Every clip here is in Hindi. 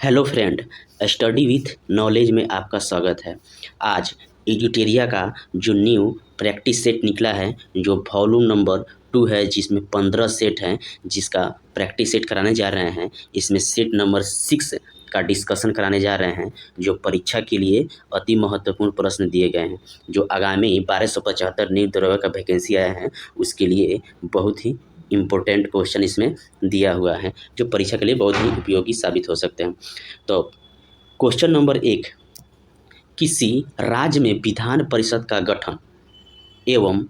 Hello friend, study with knowledge में आपका स्वागत है। आज एडिटेरिया का जो न्यू प्रैक्टिस सेट निकला है, जो वॉल्यूम नंबर 2 है, जिसमें 15 सेट हैं, जिसका प्रैक्टिस सेट कराने जा रहे हैं। इसमें सेट नंबर 6 का डिस्कशन कराने जा रहे हैं, जो परीक्षा के लिए अति महत्वपूर्ण प्रश्न दिए गए हैं, जो आगामी 1275 न्यू दरोगा का वैकेंसी आया है, उसके लिए बहुत ही इम्पोर्टेंट क्वेश्चन इसमें दिया हुआ है, जो परीक्षा के लिए बहुत ही उपयोगी साबित हो सकते हैं। तो क्वेश्चन नंबर 1, किसी राज्य में विधान परिषद का गठन एवं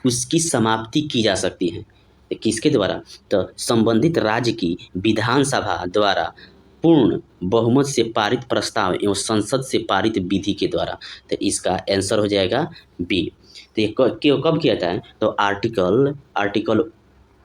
उसकी समाप्ति की जा सकती है। तो किसके द्वारा? तो संबंधित राज्य की विधानसभा द्वारा पूर्ण बहुमत से पारित प्रस्ताव एवं संसद से पारित विधि के द्वारा। तो इसका आंसर हो जाएगा बी। तो ये कब किया जाता है? तो आर्टिकल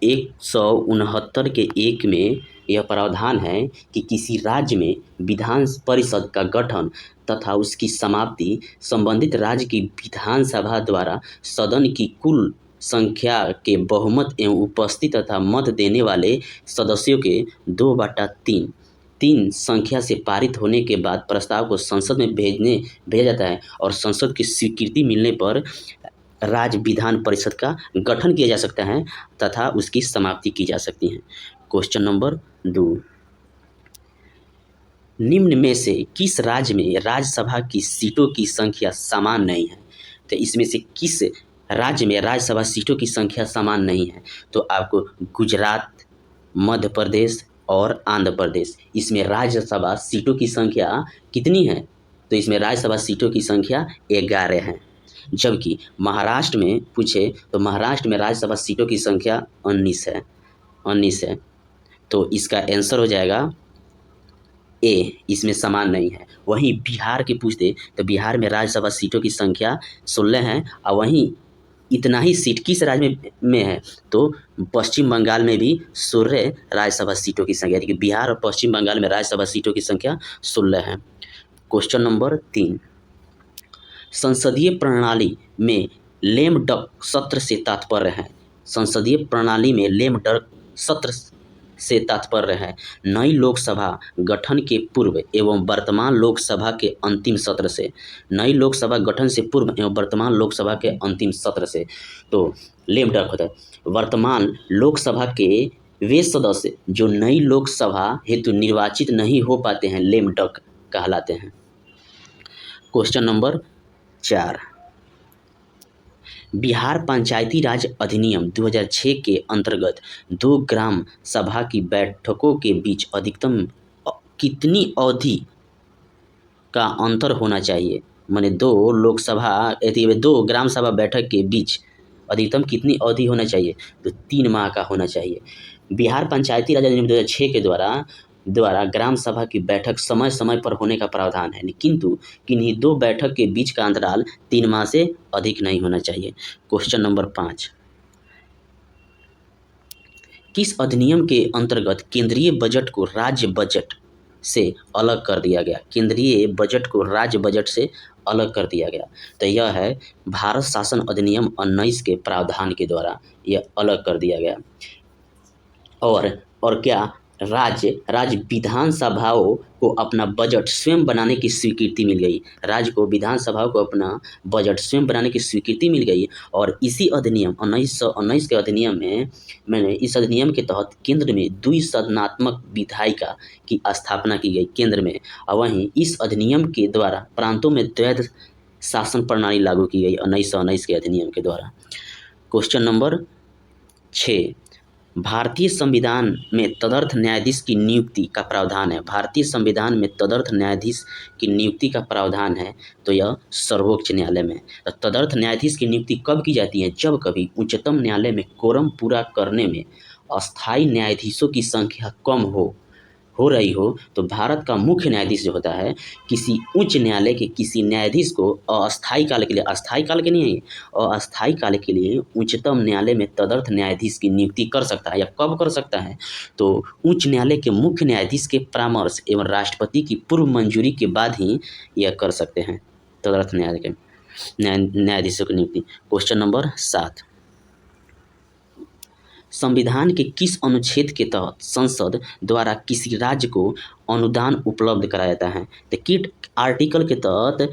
169 के 1 में यह प्रावधान है कि किसी राज्य में विधान परिषद का गठन तथा उसकी समाप्ति संबंधित राज्य की विधानसभा द्वारा सदन की कुल संख्या के बहुमत एवं उपस्थित तथा मत देने वाले सदस्यों के 2/3 संख्या से पारित होने के बाद प्रस्ताव को संसद में भेजा जाता है और संसद की स्वीकृति मिलने पर राज्य विधान परिषद का गठन किया जा सकता है तथा उसकी समाप्ति की जा सकती है। क्वेश्चन नंबर 2, निम्न में से किस राज्य में राज्यसभा की सीटों की संख्या समान नहीं है? तो इसमें से किस राज्य में राज्यसभा सीटों की संख्या समान नहीं है? तो आपको गुजरात, मध्य प्रदेश और आंध्र प्रदेश, इसमें राज्यसभा सीटों की संख्या कितनी है? तो इसमें राज्यसभा सीटों की संख्या 11 है। जबकि महाराष्ट्र में पूछे तो महाराष्ट्र में राज्यसभा सीटों की संख्या 19 है। तो इसका आंसर हो जाएगा ए, इसमें समान नहीं है। वहीं बिहार के पूछते तो बिहार में राज्यसभा सीटों की संख्या 16 है और वहीं इतना ही सीट किस राज्य में है? तो पश्चिम बंगाल में भी 16 राज्यसभा सीटों की संख्या, यानी कि बिहार और पश्चिम बंगाल में राज्यसभा सीटों की संख्या 16 है। क्वेश्चन नंबर 3, संसदीय प्रणाली में लेम डक सत्र से तात्पर्य है। संसदीय प्रणाली में लेम डक सत्र से तात्पर्य है नई लोकसभा गठन के पूर्व एवं वर्तमान लोकसभा के अंतिम सत्र से। नई लोकसभा गठन से पूर्व एवं वर्तमान लोकसभा के अंतिम सत्र से। तो लेम डक होता है वर्तमान लोकसभा के वे सदस्य जो नई लोकसभा हेतु निर्वाचित नहीं हो पाते हैं, लेम डक कहलाते हैं। क्वेश्चन नंबर 4, बिहार पंचायती राज अधिनियम 2006 के अंतर्गत 2 ग्राम सभा की बैठकों के बीच अधिकतम कितनी अवधि का अंतर होना चाहिए? माने 2 ग्राम सभा बैठक के बीच अधिकतम कितनी अवधि होना चाहिए? तो 3 माह का होना चाहिए। बिहार पंचायती राज अधिनियम 2006 के द्वारा ग्राम सभा की बैठक समय समय पर होने का प्रावधान है, किंतु किन्हीं 2 बैठक के बीच का अंतराल 3 माह से अधिक नहीं होना चाहिए। क्वेश्चन नंबर 5, किस अधिनियम के अंतर्गत केंद्रीय बजट को राज्य बजट से अलग कर दिया गया? केंद्रीय बजट को राज्य बजट से अलग कर दिया गया। तो यह है भारत शासन अधिनियम 19 के प्रावधान के द्वारा यह अलग कर दिया गया। और क्या राज्य विधानसभाओं को अपना बजट स्वयं बनाने की स्वीकृति मिल गई। राज्य को विधानसभाओं को अपना बजट स्वयं बनाने की स्वीकृति मिल गई। और इसी अधिनियम 1919 के अधिनियम में इस अधिनियम के तहत केंद्र में द्विसदनात्मक विधायिका की स्थापना की गई केंद्र में। और वहीं इस अधिनियम के द्वारा प्रांतों में द्वैध शासन प्रणाली लागू की गई 1919 के अधिनियम के द्वारा। क्वेश्चन नंबर 6, भारतीय संविधान में तदर्थ न्यायाधीश की नियुक्ति का प्रावधान है। भारतीय संविधान में तदर्थ न्यायाधीश की नियुक्ति का प्रावधान है, तो यह सर्वोच्च न्यायालय में। तो तदर्थ न्यायाधीश की नियुक्ति कब की जाती है? जब कभी उच्चतम न्यायालय में कोरम पूरा करने में अस्थायी न्यायाधीशों की संख्या कम हो रही हो, तो भारत का मुख्य न्यायाधीश जो होता है किसी उच्च न्यायालय के किसी न्यायाधीश को अस्थायी काल के लिए, अस्थायी काल के नहीं, अस्थायी काल के लिए उच्चतम न्यायालय में तदर्थ न्यायाधीश की नियुक्ति कर सकता है। या कब कर सकता है? तो उच्च न्यायालय के मुख्य न्यायाधीश के परामर्श एवं राष्ट्रपति की पूर्व मंजूरी के बाद ही यह कर सकते हैं, तदर्थ न्यायालय के न्यायाधीशों की नियुक्ति। क्वेश्चन नंबर 7, संविधान के किस अनुच्छेद के तहत संसद द्वारा किसी राज्य को अनुदान उपलब्ध कराया जाता है? तो किट आर्टिकल के तहत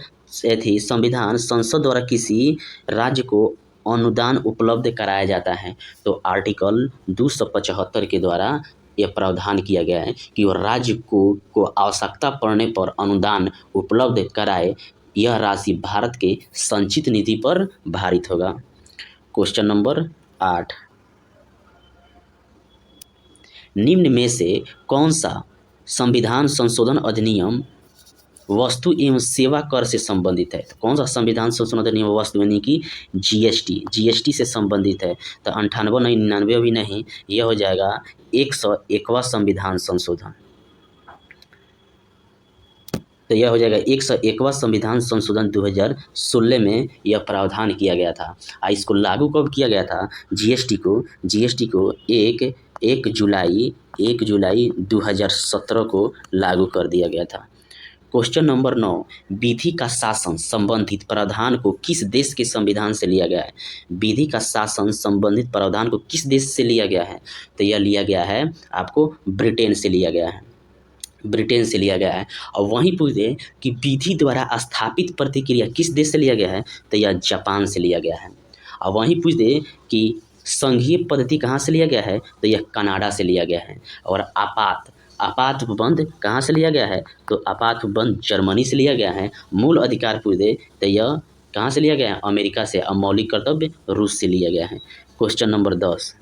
थी संविधान संसद द्वारा किसी राज्य को अनुदान उपलब्ध कराया जाता है? तो आर्टिकल 275 के द्वारा यह प्रावधान किया गया है कि वह राज्य को आवश्यकता पड़ने पर अनुदान उपलब्ध कराए। यह राशि भारत के संचित निधि पर भारित होगा। क्वेश्चन नंबर 8, निम्न में से कौन सा संविधान संशोधन अधिनियम वस्तु एवं सेवा कर से संबंधित है? तो कौन सा संविधान संशोधन अधिनियम वस्तु यानी कि जीएसटी से संबंधित है? तो 98 नहीं, 99 भी नहीं, यह हो जाएगा 101वां संविधान संशोधन। तो यह हो जाएगा 101वां संविधान संशोधन 2016 में यह प्रावधान किया गया था। इसको लागू कब किया गया था? जीएसटी को 1 जुलाई 2017 को लागू कर दिया गया था। क्वेश्चन नंबर 9, विधि का शासन संबंधित प्रावधान को किस देश के संविधान से लिया गया है? विधि का शासन संबंधित प्रावधान को किस देश से लिया गया है? तो यह लिया गया है आपको ब्रिटेन से लिया गया है। और वहीं पूछे कि विधि द्वारा स्थापित प्रतिक्रिया किस देश से लिया गया है? तो यह जापान से लिया गया है। और वहीं पूछ दे कि संघीय पद्धति कहाँ से लिया गया है? तो यह कनाडा से लिया गया है। और आपात उपबंध कहाँ से लिया गया है? तो आपात उपबंध जर्मनी से लिया गया है। मूल अधिकार पूछ दे तो यह कहाँ से लिया गया है? अमेरिका से। और मौलिक कर्तव्य रूस से लिया गया है। क्वेश्चन नंबर 10,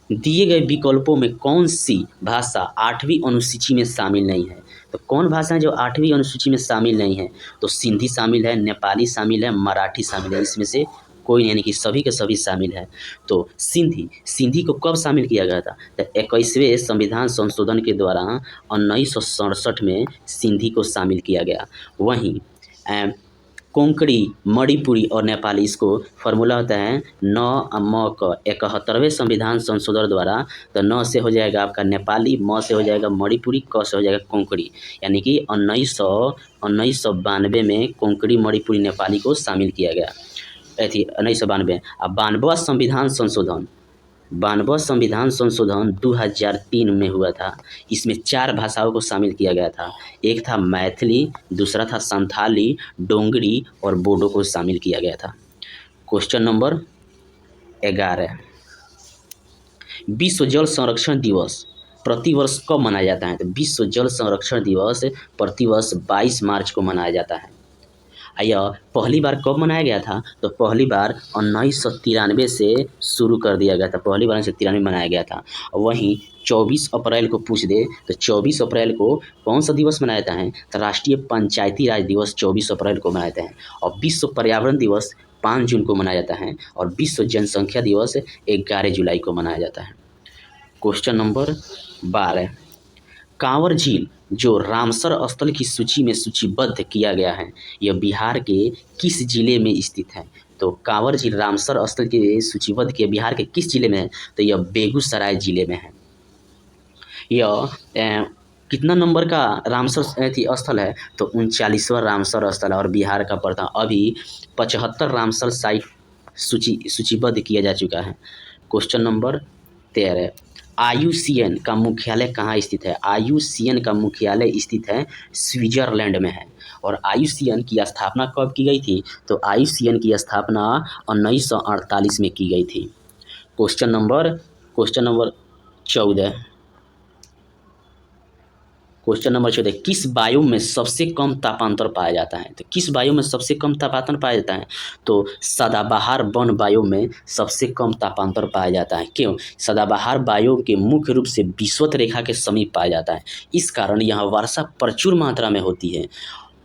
दिए गए विकल्पों में कौन सी भाषा 8वीं अनुसूची में शामिल नहीं है? तो कौन भाषा है जो 8वीं अनुसूची में शामिल नहीं है? तो सिंधी शामिल है, नेपाली शामिल है, मराठी शामिल है। इसमें से कोई यानी कि सभी के सभी शामिल है। तो सिंधी को कब शामिल किया गया था? तो 21वें संविधान संशोधन के द्वारा 1967 में सिंधी को शामिल किया गया। वहीं कोंकणी, मणिपुरी और नेपाली, इसको फॉर्मूला होता है 71वें संविधान संशोधन द्वारा। तो 9 से हो जाएगा आपका नेपाली, म से हो जाएगा मणिपुरी, क से हो जाएगा कोंकणी, यानी कि 1992 में कोंकणी, मणिपुरी, नेपाली को शामिल किया गया। 1992। अब 92वां संविधान संशोधन 2003 में हुआ था। इसमें 4 भाषाओं को शामिल किया गया था। एक था मैथिली, दूसरा था संथाली, डोंगरी और बोडो को शामिल किया गया था। क्वेश्चन नंबर 11, विश्व जल संरक्षण दिवस प्रतिवर्ष कब मनाया जाता है? तो विश्व जल संरक्षण दिवस प्रतिवर्ष 22 मार्च को मनाया जाता है। यह पहली बार कब मनाया गया था? तो पहली बार 1993 से शुरू कर दिया गया था। पहली बार 1993 में मनाया गया था। वहीं 24 अप्रैल को पूछ दे तो 24 अप्रैल को कौन सा दिवस मनाया जाता है? तो राष्ट्रीय पंचायती राज दिवस 24 अप्रैल को मनाया जाता है। और विश्व पर्यावरण दिवस 5 जून को मनाया जाता है। और विश्व जनसंख्या दिवस 11 जुलाई को मनाया जाता है। क्वेश्चन नंबर 12, कांवर झील जो रामसर स्थल की सूची में सूचीबद्ध किया गया है, यह बिहार के किस जिले में स्थित है? तो कांवर झील रामसर स्थल के सूचीबद्ध किया बिहार के किस जिले में है? तो यह बेगूसराय जिले में है। यह कितना नंबर का रामसर स्थल है? तो 39वां रामसर स्थल है। और बिहार का प्रथम, अभी 75 रामसर साइट सूचीबद्ध किया जा चुका है। क्वेश्चन नंबर 13, IUCN का मुख्यालय कहाँ स्थित है? IUCN का मुख्यालय स्थित है स्विट्जरलैंड में है। और IUCN की स्थापना कब की गई थी? तो IUCN की स्थापना 1948 में की गई थी। क्वेश्चन नंबर 14, किस बायोम में सबसे कम तापांतर पाया जाता है? तो किस बायोम में सबसे कम तापांतर पाया जाता है? तो सदाबहार वन बायोम में सबसे कम तापांतर पाया जाता है। क्यों? सदाबहार बायोम के मुख्य रूप से विषुवत रेखा के समीप पाया जाता है। इस कारण यहाँ वर्षा प्रचुर मात्रा में होती है,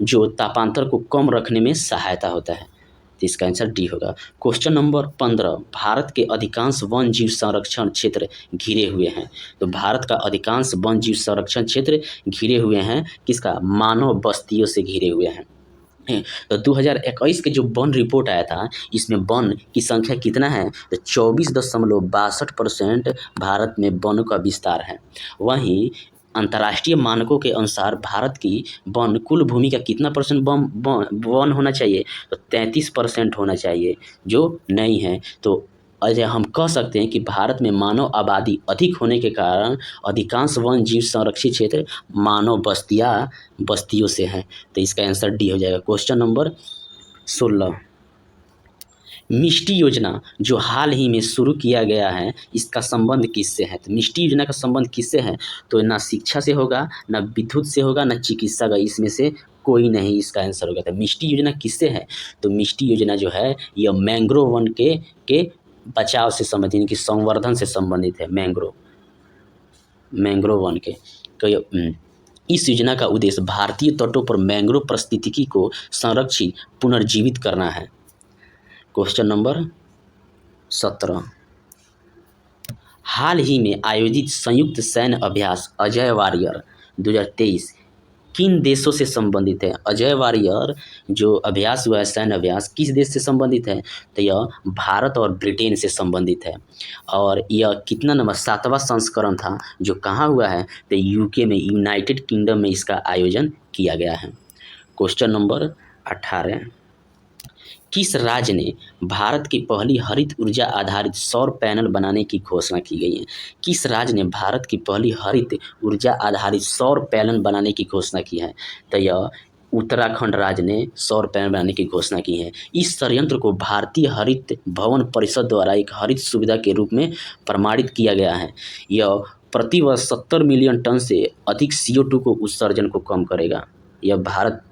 जो तापांतर को कम रखने में सहायता होता है। तो इसका आंसर डी होगा। क्वेश्चन नंबर 15, भारत के अधिकांश वन जीव संरक्षण क्षेत्र घिरे हुए हैं। तो भारत का अधिकांश वन जीव संरक्षण क्षेत्र घिरे हुए हैं किसका? मानव बस्तियों से घिरे हुए हैं। तो 2021 के जो वन रिपोर्ट आया था, इसमें वन की संख्या कितना है? तो 24.62% भारत में वनों का विस्तार है। वहीं अंतर्राष्ट्रीय मानकों के अनुसार भारत की वन कुल भूमि का कितना परसेंट वन होना चाहिए? तो 33% होना चाहिए, जो नहीं है। तो अजय हम कह सकते हैं कि भारत में मानव आबादी अधिक होने के कारण अधिकांश वन जीव संरक्षित क्षेत्र मानव बस्तियों से हैं। तो इसका आंसर डी हो जाएगा। क्वेश्चन नंबर 16, मिष्टी योजना जो हाल ही में शुरू किया गया है, इसका संबंध किससे है? तो मिष्टी योजना का संबंध किससे है? तो ना शिक्षा से होगा, ना विद्युत से होगा, ना चिकित्सा का, इसमें से कोई नहीं इसका आंसर होगा। तो मिष्टी योजना किससे है? तो मिष्टी योजना जो है यह मैंग्रोव वन के बचाव से संबंधित, यानी कि संवर्धन से संबंधित है। मैंग्रोव वन के इस योजना का उद्देश्य भारतीय तटों पर मैंग्रोव पारिस्थितिकी को संरक्षित पुनर्जीवित करना है। क्वेश्चन नंबर 17, हाल ही में आयोजित संयुक्त सैन्य अभ्यास अजय वारियर 2023 किन देशों से संबंधित है? अजय वारियर जो अभ्यास हुआ है, सैन्य अभ्यास, किस देश से संबंधित है? तो यह भारत और ब्रिटेन से संबंधित है। और यह कितना नंबर 7वां संस्करण था जो कहाँ हुआ है? तो यूके में, यूनाइटेड किंगडम में इसका आयोजन किया गया है। क्वेश्चन नंबर 18, किस राज्य ने भारत की पहली हरित ऊर्जा आधारित सौर पैनल बनाने की घोषणा की गई है? किस राज्य ने भारत की पहली हरित ऊर्जा आधारित सौर पैनल बनाने की घोषणा की है? तो यह उत्तराखंड राज्य ने सौर पैनल बनाने की घोषणा की है। इस संयंत्र को भारतीय हरित भवन परिषद द्वारा एक हरित सुविधा के रूप में प्रमाणित किया गया है। यह प्रति वर्ष 70 मिलियन टन से अधिक CO2 को उत्सर्जन को कम करेगा। यह भारत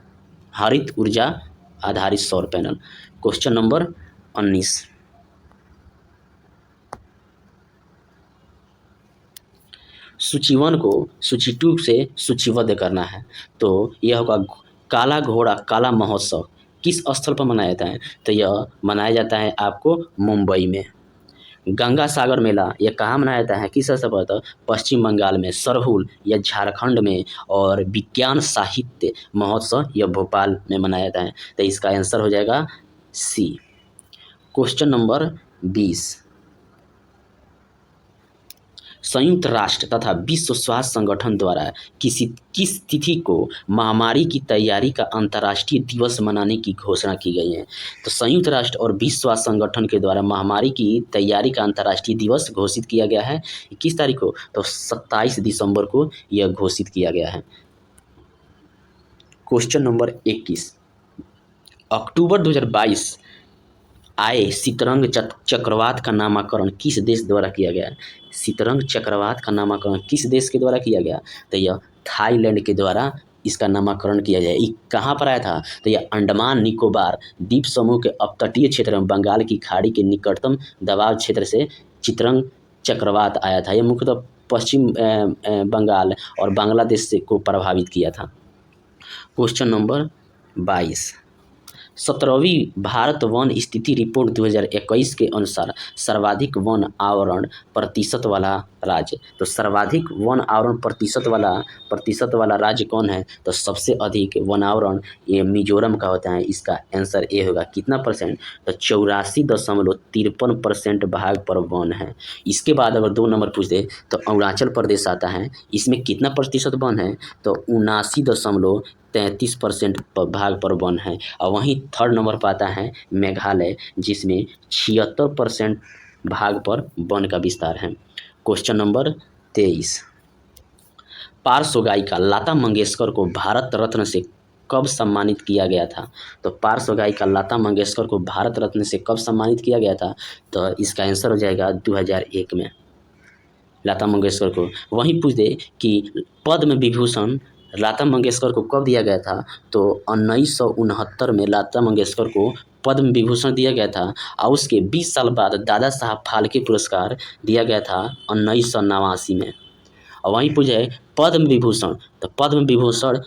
हरित ऊर्जा आधारित सौर पैनल। क्वेश्चन नंबर 19, सूची 1 को सूची 2 से सूचीबद्ध करना है। तो यह होगा काला घोड़ा काला महोत्सव किस स्थल पर मनाया जाता है? तो यह मनाया जाता है आपको मुंबई में। गंगा सागर मेला यह कहाँ मनाया जाता है, किस स्थल पर? तो पश्चिम बंगाल में सरहुल या झारखंड में। और विज्ञान साहित्य महोत्सव यह भोपाल में मनाया जाता है। तो इसका आंसर हो जाएगा सी। क्वेश्चन नंबर 20, संयुक्त राष्ट्र तथा विश्व स्वास्थ्य संगठन द्वारा किस तिथि को महामारी की तैयारी का अंतर्राष्ट्रीय दिवस मनाने की घोषणा की गई है? तो संयुक्त राष्ट्र और विश्व स्वास्थ्य संगठन के द्वारा महामारी की तैयारी का अंतर्राष्ट्रीय दिवस घोषित किया गया है। किस तारीख को? तो 27 दिसंबर को यह घोषित किया गया है। क्वेश्चन नंबर 21, अक्टूबर 2022 आए शीतरंग चक्रवात का नामकरण किस देश द्वारा किया गया? शीतरंग चक्रवात का नामकरण किस देश के द्वारा किया गया? तो यह थाईलैंड के द्वारा इसका नामकरण किया जाए। ये कहाँ पर आया था? तो यह अंडमान निकोबार द्वीप समूह के अपतटीय क्षेत्र में बंगाल की खाड़ी के निकटतम दबाव क्षेत्र से शीतरंग चक्रवात आया था। यह मुख्यतः पश्चिम बंगाल और बांग्लादेश से को प्रभावित किया था। क्वेश्चन नंबर 22, 17वीं भारत वन स्थिति रिपोर्ट 2021 के अनुसार सर्वाधिक वन आवरण प्रतिशत वाला राज्य। तो सर्वाधिक वन आवरण प्रतिशत वाला राज्य कौन है? तो सबसे अधिक वन आवरण ये मिजोरम का होता है। इसका आंसर ए होगा। कितना परसेंट? तो 84.53% भाग पर वन है। इसके बाद अगर 2 नंबर पूछ दे तो अरुणाचल प्रदेश आता है। इसमें कितना प्रतिशत वन है? तो 79.33% भाग पर वन है। और वहीं 3rd नंबर पर आता है मेघालय, जिसमें 76% भाग पर वन का विस्तार है। क्वेश्चन नंबर 23, पार्श्व गायिका लता मंगेशकर को भारत रत्न से कब सम्मानित किया गया था? तो पार्श्व गायिका लता मंगेशकर को भारत रत्न से कब सम्मानित किया गया था? तो इसका आंसर हो जाएगा 2001 में लता मंगेशकर को। वहीं पूछ दे कि पद्म विभूषण लता मंगेशकर को कब दिया गया था? तो 1969 में लता मंगेशकर को पद्म विभूषण दिया गया था। और उसके 20 साल बाद दादा साहब फाल्के पुरस्कार दिया गया था 1989 में। और वहीं पूछे पद्म विभूषण, तो पद्म विभूषण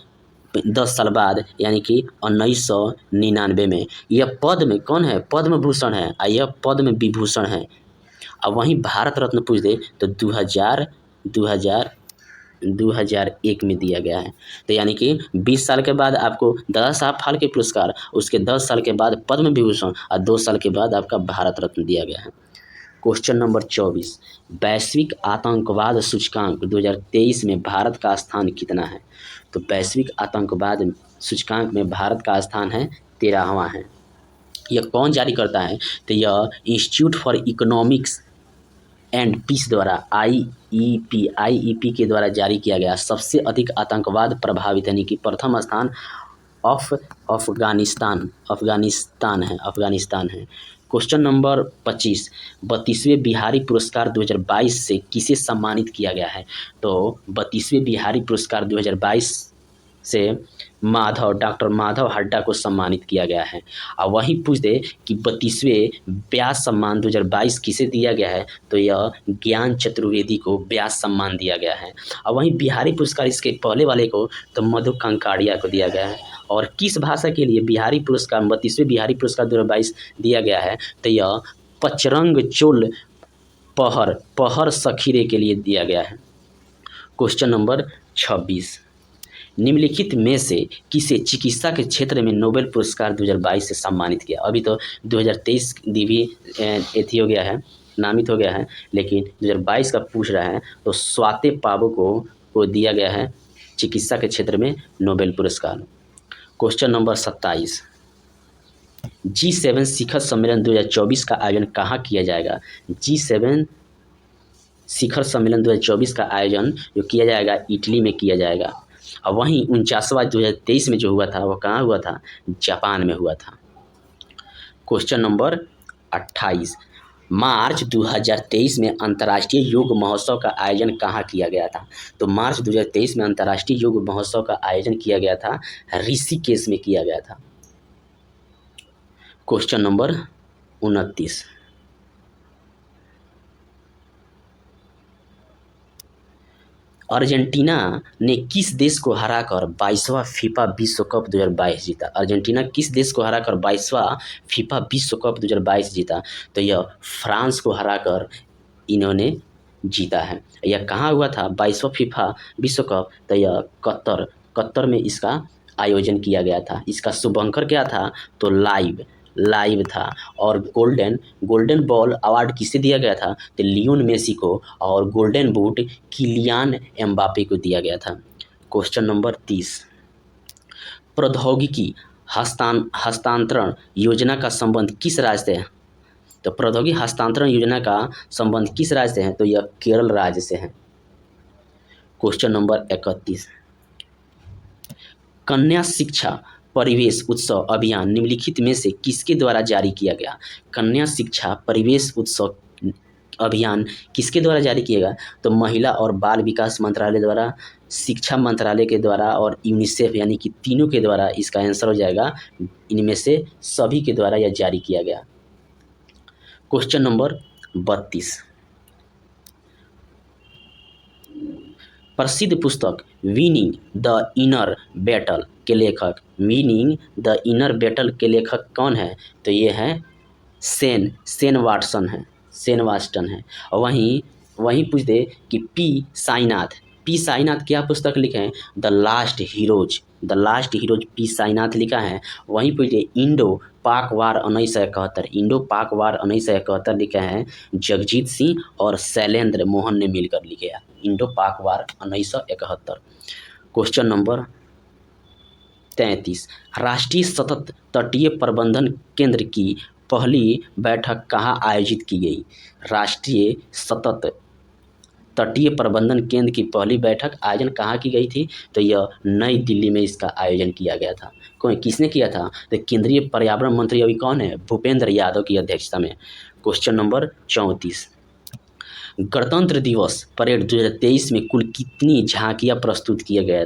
10 साल बाद यानी कि 1999 में। यह पद्म कौन है? पद्म भूषण है और यह पद्म विभूषण है। और वहीं भारत रत्न पूछ दे तो 2001 में दिया गया है। तो यानी कि 20 साल के बाद आपको दादा साहब फाल्के पुरस्कार, उसके 10 साल के बाद पद्म विभूषण और 2 साल के बाद आपका भारत रत्न दिया गया है। क्वेश्चन नंबर 24, वैश्विक आतंकवाद सूचकांक 2023 में भारत का स्थान कितना है? तो वैश्विक आतंकवाद सूचकांक में भारत का स्थान है 13वां है। यह कौन जारी करता है? तो यह institute for economics and peace द्वारा आईईपी के द्वारा जारी किया गया। सबसे अधिक आतंकवाद प्रभावित यानी कि प्रथम स्थान अफगानिस्तान है। क्वेश्चन नंबर 25, 32वें बिहारी पुरस्कार 2022 से किसे सम्मानित किया गया है? तो 32वें बिहारी पुरस्कार 2022 से डॉक्टर माधव हड्डा को सम्मानित किया गया है। और वहीं पूछ दे कि 32वें व्यास सम्मान 2022 किसे दिया गया है? तो यह ज्ञान चतुर्वेदी को व्यास सम्मान दिया गया है। और वहीं बिहारी पुरस्कार इसके पहले वाले को तो मधु कंकाड़िया को दिया गया है। और किस भाषा के लिए बिहारी पुरस्कार 32वें बिहारी पुरस्कार 2022 दिया गया है? तो यह पचरंग चोल पहर सखीरे के लिए दिया गया है। क्वेश्चन नंबर 26, निम्नलिखित में से किसे चिकित्सा के क्षेत्र में नोबेल पुरस्कार 2022 से सम्मानित किया? अभी तो 2023 दिव्य एथी हो गया है, नामित हो गया है, लेकिन 2022 का पूछ रहा है तो स्वाति पाबो को दिया गया है चिकित्सा के क्षेत्र में नोबेल पुरस्कार। क्वेश्चन नंबर 27, G7 शिखर सम्मेलन 2024 का आयोजन कहाँ किया जाएगा? G7 शिखर सम्मेलन 2024 का आयोजन जो किया जाएगा इटली में किया जाएगा। और वहीं 49वां 2023 में जो हुआ था वो कहाँ हुआ था? जापान में हुआ था। क्वेश्चन नंबर 28, मार्च 2023 में अंतर्राष्ट्रीय योग महोत्सव का आयोजन कहाँ किया गया था? तो मार्च 2023 में अंतर्राष्ट्रीय योग महोत्सव का आयोजन किया गया था ऋषिकेश में किया गया था। क्वेश्चन नंबर 29, अर्जेंटीना ने किस देश को हराकर 22वां फीफा विश्व कप 2022 जीता? अर्जेंटीना किस देश को हराकर 22वां फीफा विश्व कप 2022 जीता? तो यह फ्रांस को हराकर इन्होंने जीता है। यह कहाँ हुआ था 22वां फीफा विश्व कप? तो यह कतर में इसका आयोजन किया गया था। इसका शुभंकर क्या था? तो लाइव था। और गोल्डन बॉल अवार्ड किसे दिया गया था? तो लियोन मेसी को। और गोल्डन बूट किलियान एम्बापे को दिया गया था। क्वेश्चन नंबर 30, प्रौद्योगिकी हस्तांतरण योजना का संबंध किस राज्य से है? तो प्रौद्योगिकी हस्तांतरण योजना का संबंध किस राज्य से है? तो यह केरल राज्य से है। क्वेश्चन नंबर 31, कन्या शिक्षा परिवेश उत्सव अभियान निम्नलिखित में से किसके द्वारा जारी किया गया? कन्या शिक्षा परिवेश उत्सव अभियान किसके द्वारा जारी किया गया? तो महिला और बाल विकास मंत्रालय द्वारा, शिक्षा मंत्रालय के द्वारा और यूनिसेफ यानी कि तीनों के द्वारा इसका आंसर हो जाएगा। इनमें से सभी के द्वारा यह जारी किया गया। क्वेश्चन नंबर 32, प्रसिद्ध पुस्तक विनिंग द इनर बैटल के लेखक कौन है? तो ये है सेन वाटसन है। और वहीं पूछ दे कि पी साईनाथ क्या पुस्तक लिखे हैं? The last heroes P Sainath लिखा है। वहीं पूछ दे इंडो पाक वार 1971 लिखा है जगजीत सिंह और शैलेंद्र मोहन ने मिलकर लिखे हैं इंडो पाक वार 1971। क्वेश्चन नंबर 33, राष्ट्रीय सतत तटीय प्रबंधन केंद्र की पहली बैठक कहाँ आयोजित की गई? राष्ट्रीय सतत तटीय प्रबंधन केंद्र की पहली बैठक आयोजन कहाँ की गई थी? तो यह नई दिल्ली में इसका आयोजन किया गया था। किसने किया था? तो केंद्रीय पर्यावरण मंत्री अभी कौन है? भूपेंद्र यादव की अध्यक्षता में। क्वेश्चन नंबर 34, गणतंत्र दिवस परेड 2023 में कुल कितनी झांकियां प्रस्तुत की गई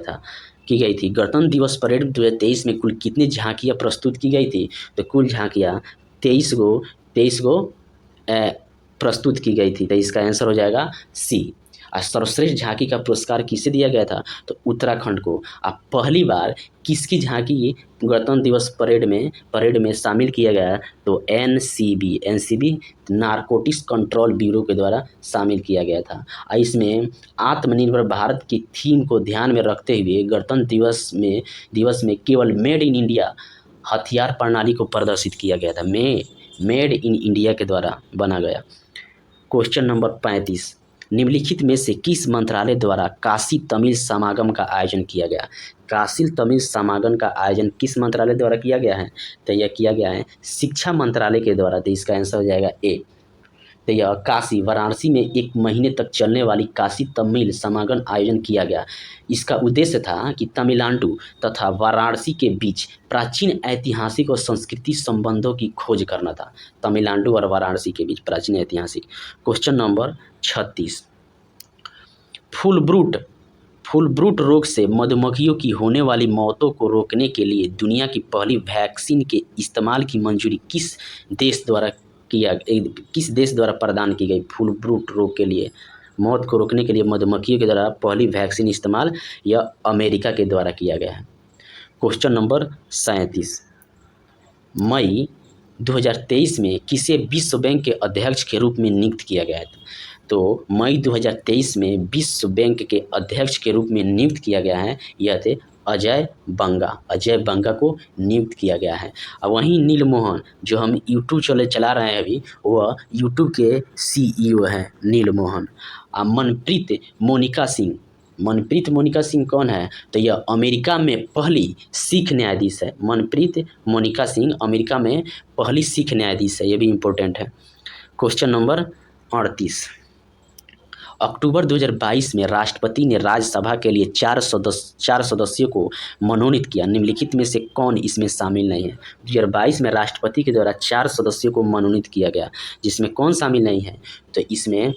थी? गणतंत्र दिवस परेड 2023 में कुल कितनी झांकियां प्रस्तुत की गई थी? तो कुल झांकियां 23 गो प्रस्तुत की गई थी। तो इसका आंसर हो जाएगा सी। और सर्वश्रेष्ठ झांकी का पुरस्कार किसे दिया गया था? तो उत्तराखंड को। अब पहली बार किसकी झांकी गणतंत्र दिवस परेड में शामिल किया गया? तो एनसीबी नारकोटिक्स कंट्रोल ब्यूरो के द्वारा शामिल किया गया था। और इसमें आत्मनिर्भर भारत की थीम को ध्यान में रखते हुए गणतंत्र दिवस में केवल मेड इन इंडिया हथियार प्रणाली को प्रदर्शित किया गया था। मेड इन इंडिया के द्वारा बना गया। क्वेश्चन नंबर 35, निम्नलिखित में से किस मंत्रालय द्वारा काशी तमिल समागम का आयोजन किया गया? काशी तमिल समागम का आयोजन किस मंत्रालय द्वारा किया गया है? तो यह किया गया है शिक्षा मंत्रालय के द्वारा। तो इसका आंसर हो जाएगा ए। तो यह काशी वाराणसी में 1 महीने तक चलने वाली काशी तमिल समागम आयोजन किया गया। इसका उद्देश्य था कि तमिलनाडु तथा वाराणसी के बीच प्राचीन ऐतिहासिक और सांस्कृतिक संबंधों की खोज करना था। तमिलनाडु और वाराणसी के बीच प्राचीन ऐतिहासिक। क्वेश्चन नंबर 36, फुलब्रूट रोग से मधुमक्खियों की होने वाली मौतों को रोकने के लिए दुनिया की पहली वैक्सीन के इस्तेमाल की मंजूरी किस देश द्वारा प्रदान की गई? फुलब्रूट रोग के लिए मौत को रोकने के लिए मधुमक्खियों के द्वारा पहली वैक्सीन इस्तेमाल यह अमेरिका के द्वारा किया गया है। क्वेश्चन नंबर 37, मई 2023 में किसे विश्व बैंक के अध्यक्ष के रूप में नियुक्त किया गया है? तो मई 2023 में विश्व बैंक के अध्यक्ष के रूप में नियुक्त किया गया है, यह थे अजय बंगा को नियुक्त किया गया है। और वहीं नील मोहन, जो हम यूट्यूब चला रहे हैं अभी, वह यूट्यूब के CEO हैं नील मोहन। मनप्रीत मोनिका सिंह कौन है? तो यह अमेरिका में पहली सिख न्यायाधीश है। मनप्रीत मोनिका सिंह अमेरिका में पहली सिख न्यायाधीश है, ये भी इम्पोर्टेंट है। क्वेश्चन नंबर 38, अक्टूबर 2022 में राष्ट्रपति ने राज्यसभा के लिए 4 सदस्यों को मनोनीत किया। निम्नलिखित में से कौन इसमें शामिल नहीं है? 2022 में राष्ट्रपति के द्वारा 4 सदस्यों को मनोनीत किया गया, जिसमें कौन शामिल नहीं है? तो इसमें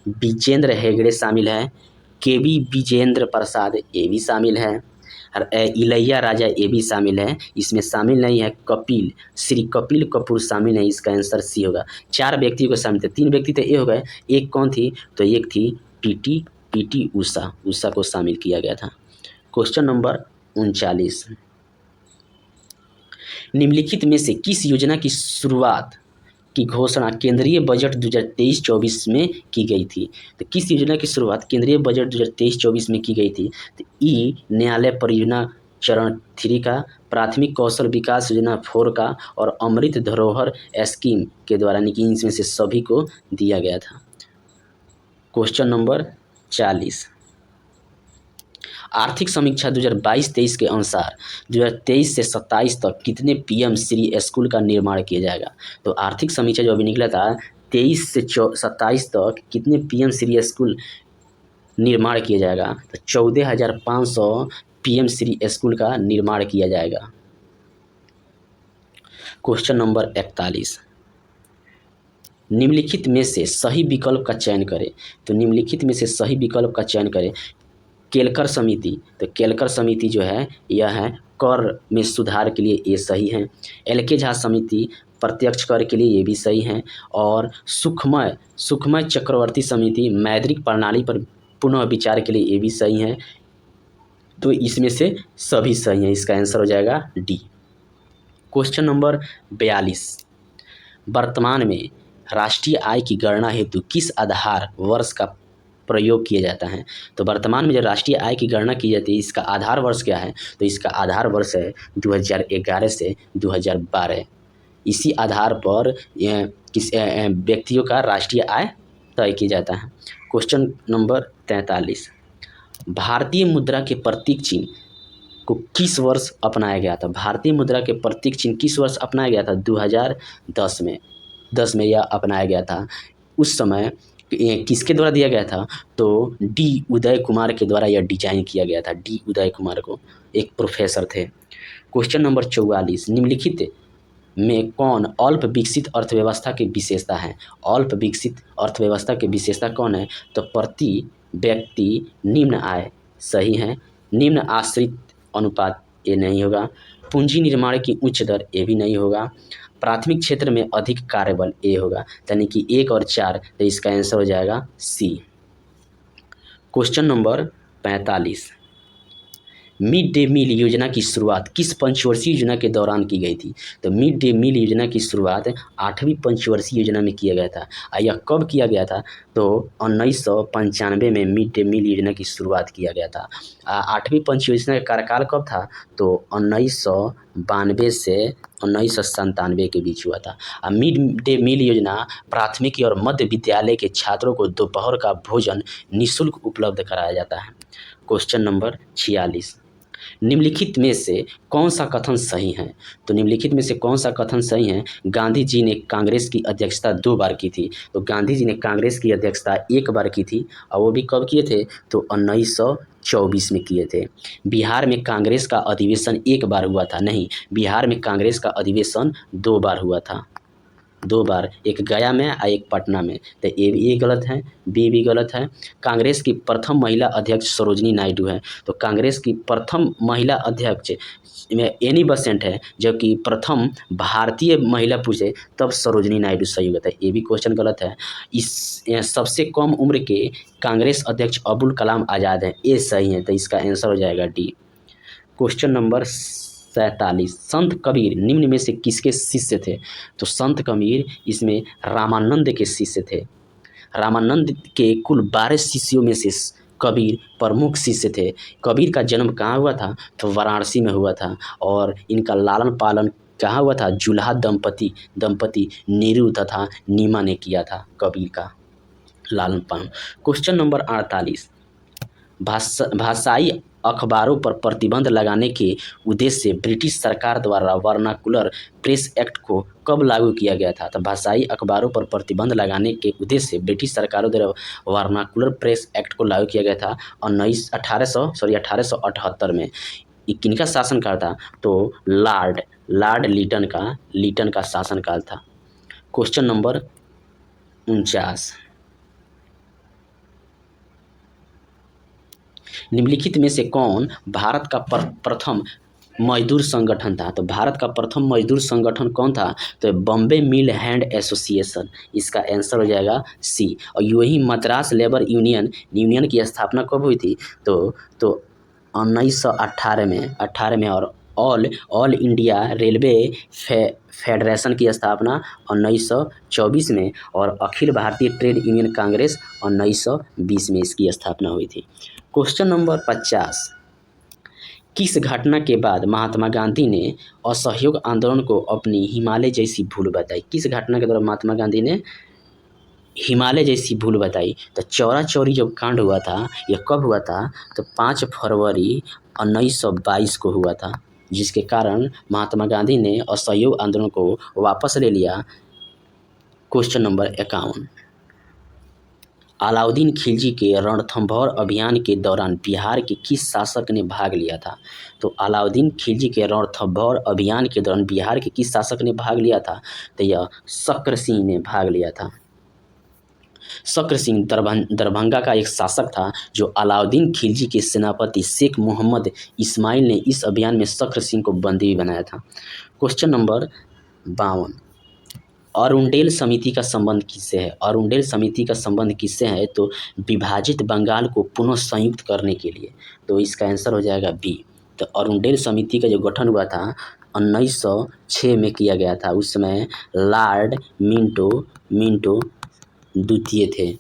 विजेंद्र हेगड़े शामिल है, केवी विजेंद्र प्रसाद ये भी शामिल है, इलैया राजा ये भी शामिल है। इसमें शामिल नहीं है श्री कपिल कपूर शामिल है। इसका आंसर सी होगा। 4 व्यक्तियों को शामिल थे, 3 व्यक्ति तो ये हो गए, एक कौन थी? तो एक थी पीटी उषा को शामिल किया गया था। क्वेश्चन नंबर 39, निम्नलिखित में से किस योजना की शुरुआत की घोषणा केंद्रीय बजट 2023-24 में की गई थी? तो किस योजना की शुरुआत केंद्रीय बजट 2023-24 में की गई थी? तो ई न्यायालय परियोजना चरण 3 का, प्राथमिक कौशल विकास योजना 4 का और अमृत धरोहर स्कीम के द्वारा, यानी कि इसमें से सभी को दिया गया था। क्वेश्चन नंबर 40, आर्थिक समीक्षा 2022-23 के अनुसार 2023 से 27 तक कितने PM श्री स्कूल का निर्माण किया जाएगा? तो आर्थिक समीक्षा जो अभी निकला था 23 से 27 तक कितने PM श्री स्कूल निर्माण किया जाएगा? तो 14,500 PM श्री स्कूल का निर्माण किया जाएगा। क्वेश्चन नंबर 41, निम्नलिखित में से सही विकल्प का चयन करें। तो निम्नलिखित में से सही विकल्प का चयन करें। केलकर समिति, तो केलकर समिति जो है यह है कर में सुधार के लिए, ये सही है। LK झा समिति प्रत्यक्ष कर के लिए, ये भी सही है। और सुखमय चक्रवर्ती समिति मौद्रिक प्रणाली पर पुनः विचार के लिए, ये भी सही है। तो इसमें से सभी सही हैं, इसका आंसर हो जाएगा डी। क्वेश्चन नंबर 42, वर्तमान में राष्ट्रीय आय की गणना हेतु किस आधार वर्ष का प्रयोग किया जाता है? तो वर्तमान में जो राष्ट्रीय आय की गणना की जाती है, इसका आधार वर्ष क्या है? तो इसका आधार वर्ष है 2011 से 2012। इसी आधार पर किस व्यक्तियों का राष्ट्रीय आय तय किया जाता है। क्वेश्चन नंबर 43, भारतीय मुद्रा के प्रतीक चिन्ह को किस वर्ष अपनाया गया था? भारतीय मुद्रा के प्रतीक चिन्ह किस वर्ष अपनाया गया था? 2010 में यह अपनाया गया था। उस समय किसके द्वारा दिया गया था? तो डी उदय कुमार के द्वारा यह डिजाइन किया गया था। डी उदय कुमार को एक प्रोफेसर थे। क्वेश्चन नंबर 44, निम्नलिखित में कौन अल्प विकसित अर्थव्यवस्था की विशेषता है? अल्प विकसित अर्थव्यवस्था की विशेषता कौन है? तो प्रति व्यक्ति निम्न आय, सही है। निम्न आश्रित अनुपात, ये नहीं होगा। पूंजी निर्माण की उच्च दर, ये भी नहीं होगा। प्राथमिक क्षेत्र में अधिक कार्यबल, ये होगा। यानी कि 1 और 4, तो इसका आंसर हो जाएगा C. Question number 45, mid day meal योजना की शुरुआत किस पंचवर्षीय योजना के दौरान की गई थी? तो मिड डे मील योजना की शुरुआत 8वीं पंचवर्षीय योजना में किया गया था। यह कब किया गया था? तो 1995 में मिड डे मील योजना की शुरुआत किया गया था। 8वीं पंचवर्षीय योजना का कार्यकाल कब था? तो 1992 से 1997 के बीच हुआ था। मिड डे मील योजना प्राथमिक और मध्य विद्यालय के छात्रों को दोपहर का भोजन निःशुल्क उपलब्ध कराया जाता है। क्वेश्चन नंबर 46, निम्नलिखित में से कौन सा कथन सही है? तो निम्नलिखित में से कौन सा कथन सही है? गांधी जी ने कांग्रेस की अध्यक्षता 2 बार की थी। तो गांधी जी ने कांग्रेस की अध्यक्षता 1 बार की थी और वो भी कब किए थे? तो 1924 में किए थे। बिहार में कांग्रेस का अधिवेशन 1 बार हुआ था, नहीं, बिहार में कांग्रेस का अधिवेशन 2 बार हुआ था, 2 बार, एक गया में और एक पटना में। तो ए गलत है, बी भी गलत है। कांग्रेस की प्रथम महिला अध्यक्ष सरोजिनी नायडू है। तो कांग्रेस की प्रथम महिला अध्यक्ष में एनी बेसेंट है, जबकि प्रथम भारतीय महिला पूछे तब सरोजिनी नायडू सही होता है। ये भी क्वेश्चन गलत है। इस सबसे कम उम्र के कांग्रेस अध्यक्ष अबुल कलाम आज़ाद हैं, ये सही है। तो इसका आंसर हो जाएगा डी। क्वेश्चन नंबर 47, संत कबीर निम्न में से किसके शिष्य थे? तो संत कबीर इसमें रामानंद के शिष्य थे। रामानंद के कुल 12 शिष्यों में से कबीर प्रमुख शिष्य थे। कबीर का जन्म कहाँ हुआ था? तो वाराणसी में हुआ था और इनका लालन पालन कहाँ हुआ था? जुल्हा दंपति नीरू तथा नीमा ने किया था कबीर का लालन पालन। क्वेश्चन नंबर 48, भाषाई अखबारों पर प्रतिबंध लगाने के उद्देश्य से ब्रिटिश सरकार द्वारा वर्नाकुलर प्रेस एक्ट को कब लागू किया गया था? तो भाषाई अखबारों पर प्रतिबंध लगाने के उद्देश्य से ब्रिटिश सरकारों द्वारा वर्नाकुलर प्रेस एक्ट को लागू किया गया था 1878 में। किनका शासनकाल था? तो लॉर्ड लीटन का शासनकाल था। क्वेश्चन नंबर 49, निम्नलिखित में से कौन भारत का प्रथम मजदूर संगठन था? तो भारत का प्रथम मजदूर संगठन कौन था? तो बॉम्बे मिल हैंड एसोसिएशन, इसका आंसर हो जाएगा सी। और यूं मद्रास लेबर यूनियन की स्थापना कब हुई थी? तो 1918 में और ऑल इंडिया रेलवे फेडरेशन की स्थापना 1924 में और अखिल भारतीय ट्रेड यूनियन कांग्रेस 1920 में इसकी स्थापना हुई थी। क्वेश्चन नंबर 50, किस घटना के बाद महात्मा गांधी ने असहयोग आंदोलन को अपनी हिमालय जैसी भूल बताई? किस घटना के द्वारा महात्मा गांधी ने हिमालय जैसी भूल बताई? तो चौरा चौरी जब कांड हुआ था, यह कब हुआ था? तो 5 फरवरी 1922 को हुआ था, जिसके कारण महात्मा गांधी ने असहयोग आंदोलन को वापस ले लिया। क्वेश्चन नंबर 51, अलाउद्दीन खिलजी के रणथंभौर अभियान के दौरान बिहार के किस शासक ने भाग लिया था? तो अलाउद्दीन खिलजी के रणथंभौर अभियान के दौरान बिहार के किस शासक ने भाग लिया था? तो यह शक्र सिंह ने भाग लिया था। शक्र सिंह दरभंगा का एक शासक था जो अलाउद्दीन खिलजी के सेनापति शेख मोहम्मद इस्माइल ने इस अभियान में शक्र सिंह को बंदी बनाया था। क्वेश्चन नंबर 52, अरुंडेल समिति का संबंध किससे है? अरुंडेल समिति का संबंध किससे है? तो विभाजित बंगाल को पुनः संयुक्त करने के लिए। तो इसका आंसर हो जाएगा बी। तो अरुंडेल समिति का जो गठन हुआ था 1906 में किया गया था। उस समय लॉर्ड मिंटो द्वितीय थे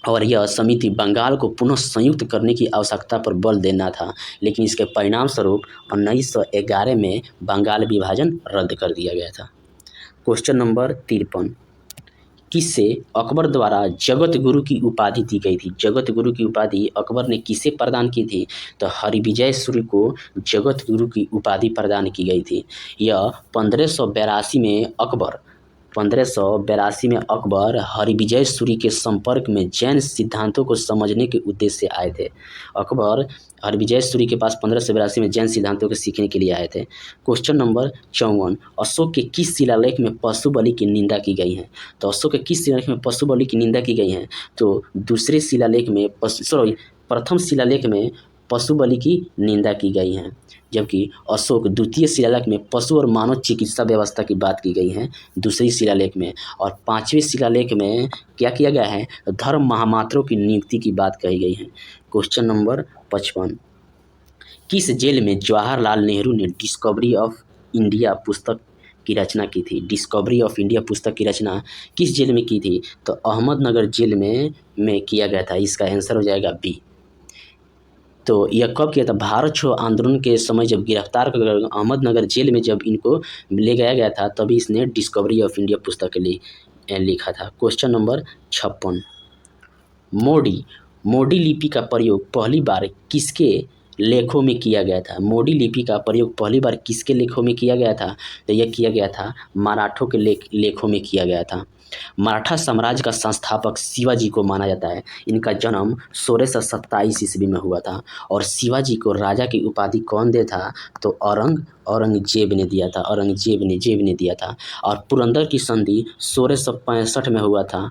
और यह समिति बंगाल को पुनः संयुक्त करने की आवश्यकता पर बल देना था, लेकिन इसके परिणाम स्वरूप 1911 में बंगाल विभाजन रद्द कर दिया गया था। क्वेश्चन नंबर 53, किसे अकबर द्वारा जगत गुरु की उपाधि दी गई थी? जगत गुरु की उपाधि अकबर ने किसे प्रदान की थी? तो हरिविजय सूर्य को जगत गुरु की उपाधि प्रदान की गई थी। यह 1582 में अकबर हरिविजय सूर्य के संपर्क में जैन सिद्धांतों को समझने के उद्देश्य से आए थे। अकबर हरिविजय सूर्य के पास 1582 में जैन सिद्धांतों को सीखने के लिए आए थे। क्वेश्चन नंबर 54, अशोक के किस शिलालेख में पशु बलि की निंदा की गई है? तो अशोक के किस शिलालेख में पशु बलि की निंदा की गई है? तो प्रथम शिलालेख में पशु बलि की निंदा की गई है, जबकि अशोक द्वितीय शिलालेख में पशु और मानव चिकित्सा व्यवस्था की बात की गई है दूसरी शिलालेख में, और 5वें शिलालेख में क्या किया गया है? धर्म महामात्रों की नियुक्ति की बात कही गई है। क्वेश्चन नंबर 55, किस जेल में जवाहरलाल नेहरू ने डिस्कवरी ऑफ इंडिया पुस्तक की रचना की थी? डिस्कवरी ऑफ इंडिया पुस्तक की रचना किस जेल में की थी? तो अहमदनगर जेल में किया गया था। इसका आंसर हो जाएगा बी। तो यह कब किया था? भारत छोड़ो आंदोलन के समय जब गिरफ्तार कर अहमदनगर जेल में जब इनको ले गया गया था, तभी इसने डिस्कवरी ऑफ इंडिया पुस्तक लिखा था। क्वेश्चन नंबर 56, मोडी लिपि का प्रयोग पहली बार किसके लेखों में किया गया था? मोडी लिपि का प्रयोग पहली बार किसके लेखों में किया गया था? तो यह किया गया था मराठों के लेखों में किया गया था। मराठा साम्राज्य का संस्थापक शिवाजी को माना जाता है। इनका जन्म 1627 ईस्वी में हुआ था और शिवाजी को राजा की उपाधि कौन दे था? तो औरंगजेब ने दिया था। औरंगजेब ने दिया था। और पुरंदर की संधि 1665 में हुआ था।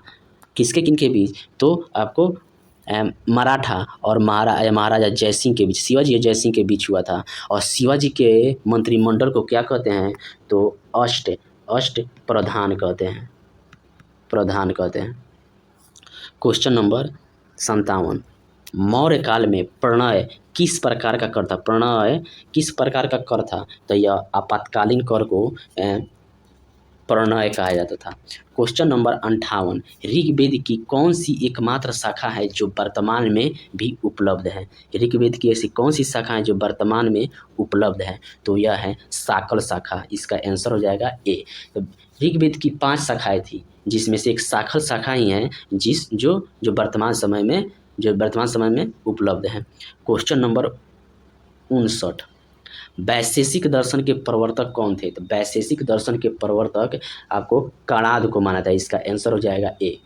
किसके किनके बीच? तो आपको मराठा और महाराजा जयसिंह के बीच, शिवाजी और जयसिंह के बीच हुआ था। और शिवाजी के मंत्रिमंडल को क्या कहते हैं? तो अष्ट प्रधान कहते हैं। क्वेश्चन नंबर 57, मौर्य काल में प्रणय किस प्रकार का कर था? तो यह आपातकालीन कर को प्रणय कहा जाता था। क्वेश्चन नंबर 58, ऋग्वेद की कौन सी एकमात्र शाखा है जो वर्तमान में भी उपलब्ध है? ऋग्वेद की ऐसी कौन सी शाखा है जो वर्तमान में उपलब्ध है? तो यह है शाकल शाखा। इसका आंसर हो जाएगा ए। तो ऋग्वेद की 5 शाखाएं थी, जिसमें से एक शाकल शाखा ही है जो वर्तमान समय में उपलब्ध है। क्वेश्चन नंबर 59, वैशेषिक दर्शन के प्रवर्तक कौन थे? तो वैशेषिक दर्शन के प्रवर्तक आपको कणाद को माना था। इसका आंसर हो जाएगा ए।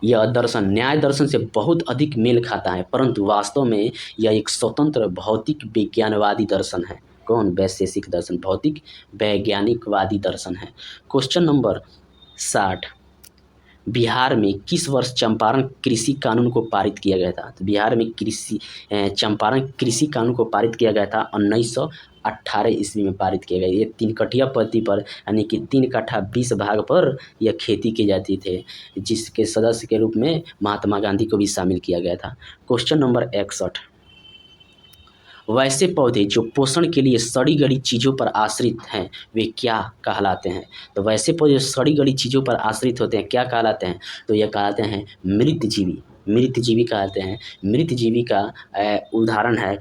यह दर्शन न्याय दर्शन से बहुत अधिक मेल खाता है, परंतु वास्तव में यह एक स्वतंत्र भौतिक विज्ञानवादी दर्शन है। कौन? वैशेषिक दर्शन भौतिक वैज्ञानिकवादी दर्शन है। क्वेश्चन नंबर 60, बिहार में किस वर्ष चंपारण कृषि कानून को पारित किया गया था? तो बिहार में चंपारण कृषि कानून को पारित किया गया था 1918 ईस्वी में पारित किया गया। ये 3 कठिया पद्धति पर, यानी कि 3 कट्ठा 20 भाग पर यह खेती की जाती थे, जिसके सदस्य के रूप में महात्मा गांधी को भी शामिल किया गया था। क्वेश्चन नंबर 61, वैसे पौधे जो पोषण के लिए सड़ी गली चीज़ों पर आश्रित हैं वे क्या कहलाते हैं? तो वैसे पौधे जो सड़ी गली चीज़ों पर आश्रित होते हैं क्या कहलाते हैं? तो यह कहलाते हैं मृतजीवी कहलाते हैं। मृतजीवी का उदाहरण है